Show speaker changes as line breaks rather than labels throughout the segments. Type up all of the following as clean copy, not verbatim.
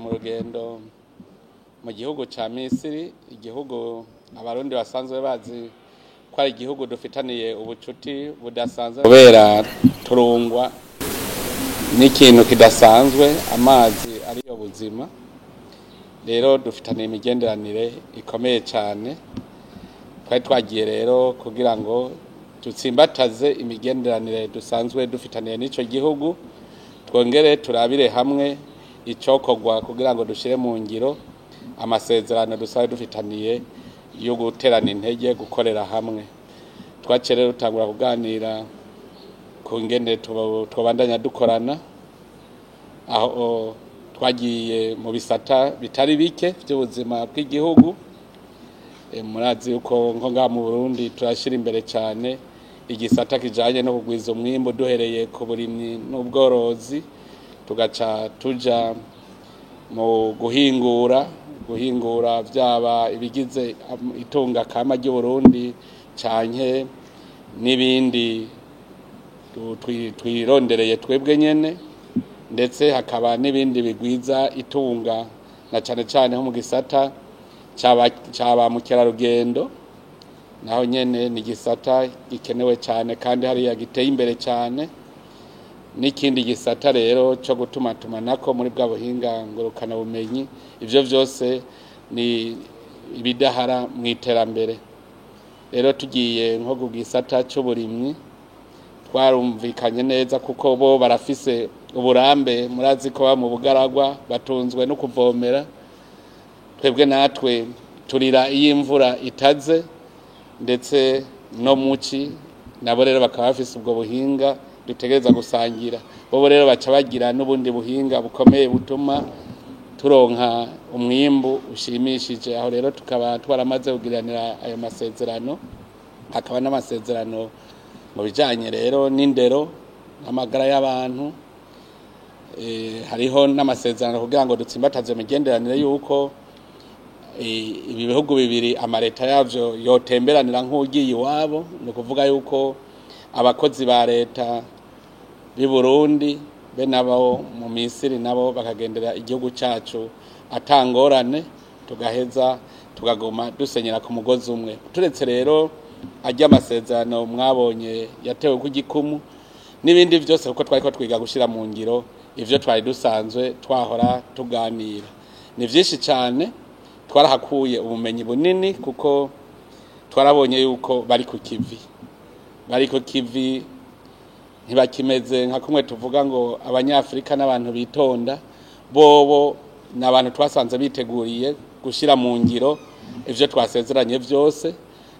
mu rugendo mu gihugu ca Misiri, igihugu abarundi basanzwe bazi ko ari igihugu dufitaniye ubucuti budasanzwe kubera turungwa n'ikintu kidasanzwe, amazi ariyo buzima. Rero dufitaniye imigenderanire ikomeye cyane. Twari twagiye rero kugira ngo dutsimbataze imigenderanire dusanzwe dufitaniye n'ico gihugu, twongere turabire hamwe icokorwa kugira ngo dushire mu ngiro amasezerano dusanzwe dufitaniye yo guterana intege gukorera hamwe. Twaciye rero dutangura kuganira ku ngene twobandanya dukorana, aho twagiye mu bisata bitari bike by'ubuzima bw'igihugu. Murazi yuko nko ngaha mu Burundi turashira imbere cyane igisata kijanye no kugwiza umwimbo duhereye ku burimyi n'ubworozi, tugaca tuja mu guhingura byaba ibigize itunga kama ry'u Burundi canke n'ibindi twirondereye twebwe nyene, ndetse hakaba n'ibindi bigwiza itunga na cane cane ho mu gisata caba mukerarugendo, naho nyene ni gisata gikenewe cyane kandi hariya giteye imbere cyane. N'ikindi gisata rero cyo gutumatumanako muri bwa buhinga ngurukana bumenyi, ivyo vyose ni ibidahara mu iterambere. Rero tugiye nko ku gisata cy'uburimyi, twarumvikanye neza kuko bo barafise uburambe, murazi ko ba mu bugaragwa batunzwe no kuvomera, twebwe natwe turira iyo imvura itaze, ndetse no muci nabo rero bakaba bafise ubwo buhinga dutegereza gusangira. Bo rero baca bagira n'ubundi buhinga bukomeye butuma turonka umwimbu ushimishije. Aho rero tukaba twaramaze kugiranira ayo masezerano, hakaba n'amasezerano mu bijanye rero n'indero n'amagara y'abantu. Hariho n'amasezerano kugira ngo dutsimbataze imigenderanire yuko ibi bihugu bibiri amareta yavyo yotemberanira nk'ugiye iwabo. Ni ukuvuga yuko abakozi ba leta b'i Burundi be nabo mu Misiri nabo bakagendera igihugu cacu atangorane, tugaheza tugaguma dusenyera ku mugozi umwe. Turetse rero ajya amasezerano mwabonye yatewe ku gikumu n'ibindi vyose, kuko twariko twiga gushira mu ngiro ivyo twari dusanzwe twahora tuganira. Ni vyinshi cyane, twarahakuye ubumenyi bunini kuko twarabonye yuko bari ku kivi ntibakimeze nka kumwe tuvuga ngo abanyafrika n'abantu bitonda. Bobo n'abantu twasanze biteguriye gushira mu ngiro ivyo twasezeranye vyose.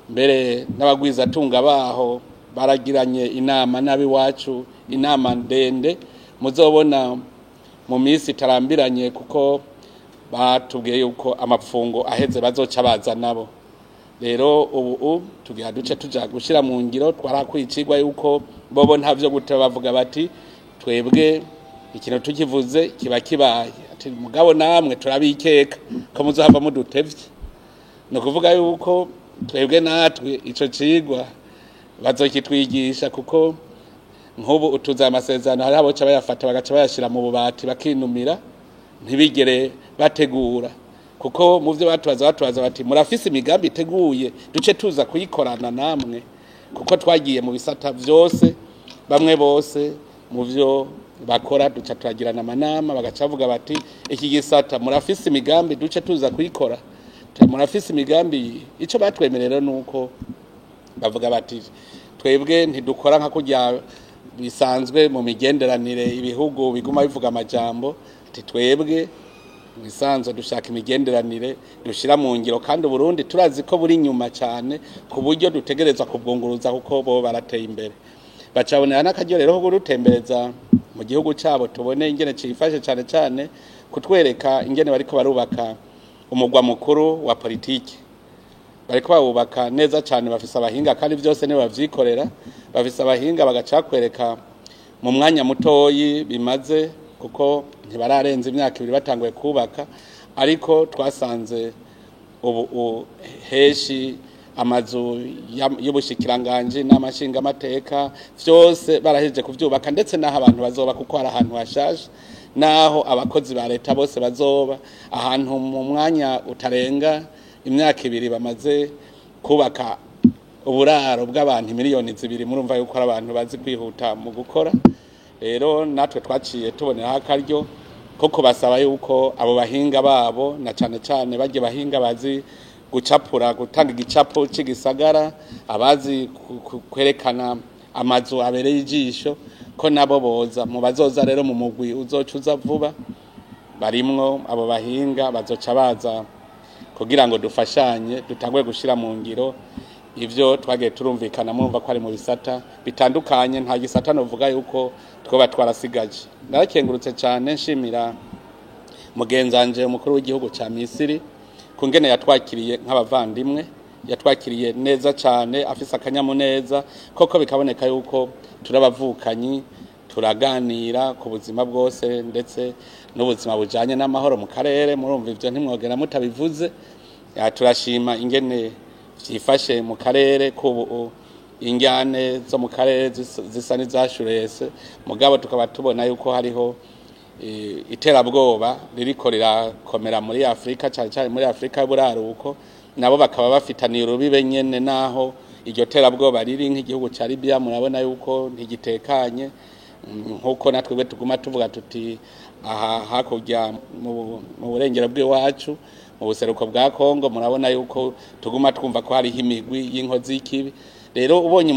Mbere n'abagwiza tunga baho baragiranye inama n'abiwacu, inama ndende muzobona mu minsi itarambiranye, kuko batubwiye yuko amapfungo aheze bazoca baza nabo. Rero ubu tugira duce tuja gushira mu ngiro. Twarakwicirwa yuko bobo ntavyo gute bavuga bati twebwe ikintu tukivuze kiba kibaye, ati mugabo namwe turabikeka ko muzohava mudutevye. No kuvuga yuko twebwe natwe ico cigwa bazokitwigisha, kuko nk'ubu utuza amasezerano hari abo ca bayafata bagaca bayashira mu bubati bakinumira, ntibigere bategura. Kuko mu byo batubaza bati murafise imigambi iteguye duce tuza kuyikorana namwe, kuko twagiye mu bisata vyose, bamwe bose mu byo bakora duca turagirana amanama, bagaca bavuga bati iki gisata murafise imigambi duce tuza kuyikora, murafise imigambi. Ico batwemerera nuko bavuga bati twebwe ntidukora nka kurya bisanzwe mu migenderanire ibihugu biguma bivuga amajambo, ati twebwe bisanzwe dushaka imigenderanire dushira mu ngiro, kandi Burundi turazi ko buri nyuma cyane ku buryo dutegerezwa kubwunguruza kuko bo barateye imbere. Bacabonera n'akaryo rero ko gutembereza mu gihugu cyabo, tubone ingene cifashe cyane cyane kutwereka ingene bariko barubaka umugwa mukuru wa politiki. Bariko bawubaka neza cyane, bafise abahinga kandi byose ne bavyikorera, bafise abahinga bagaca kwereka mu mwanya mutoyi bimaze, kuko ntibararenza imyaka 2 batanguye kubaka. Ariko twasanze ubu heshi amazu y'ubushikiranganje n'amashinga amateka vyose baraheje kuvyubaka, ndetse naho abantu bazoba kuko hari ahantu hashaje naho abakozi ba leta bose bazoba ahantu mu mwanya utarenga imyaka 2 bamaze kubaka uburaro bw'abantu miliyoni 2 murumva yuko ari abantu bazi kwihuta mu gukora. Rero natwe twaciye tubonera akaryo ko kubasaba yuko abo bahinga babo na cyane baje bahinga bazi gucapura gutanga igicapo cy'igisagara, abazi kwerekana amazu abereye ijisho, ko nabo boza mu bazoza rero mu mugwi uzocuza vuba barimwo abo bahinga bazoca baza kugira ngo dufashanye dutangwe gushira mu ngiro ivyo twagiye turumvikana. Murumva ko ari mu bisata bitandukanye, nta gisata novuga yuko twoba twarasigaje. Narakengurutse cyane nshimira mugenzanje umukuru w'igihugu ca Misiri kungene yatwakiriye nk'abavandimwe, yatwakiriye neza cyane, afise akanyamuneza koko bikaboneka yuko turabavukanyi, turaganira ku buzima bwose ndetse n'ubuzima bujanye n'amahoro mu karere. Murumva ivyo ntimwogera mutabivuze. Turashima ingene vyifashe mu karere ko injyane zo mu karere zisa n'izashurese, mugabo tukaba tubona yuko hariho iterabwoba ririko rirakomera muri Afrika, cyane muri Afrika y'uburaruko, nabo bakaba bafitaniye urubibe nyene naho iryo terabwoba riri nk'igihugu ca Libya. Murabona yuko ntigitekanye nkuko natwe tuguma tuvuga tuti aha hakurya mu burengero bw'iwacu mu buseruko bwa Kongo, murabona yuko tuguma twumva ko hari imigwi y'inkozi y'ikibi. Rero ubonye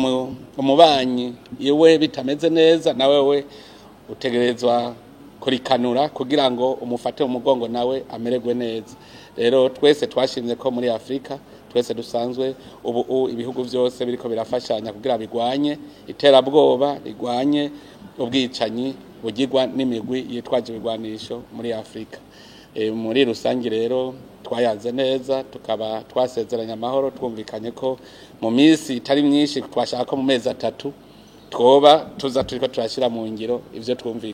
umubanyi yewe bitameze neza, nawe we utegerezwa kurikanura kugira ngo umufate umugongo nawe amererwe neza. Rero twese twashimye ko muri Afrika twese dusanzwe ubu ibihugu byose biriko birafashanya kugira bigwanye iterabwoba, rigwanye ubwicanyi bugirwa n'imigwi yitwaje ibigwanisho muri Afrika. Muri rusangi rero twayaze neza, tukaba twasezeranya amahoro, twumvikanye ko mu minsi itari myinshi twashaka ko mu mezi 3 twoba tuza turiko turashira mu ngiro ivyo twumvikanye.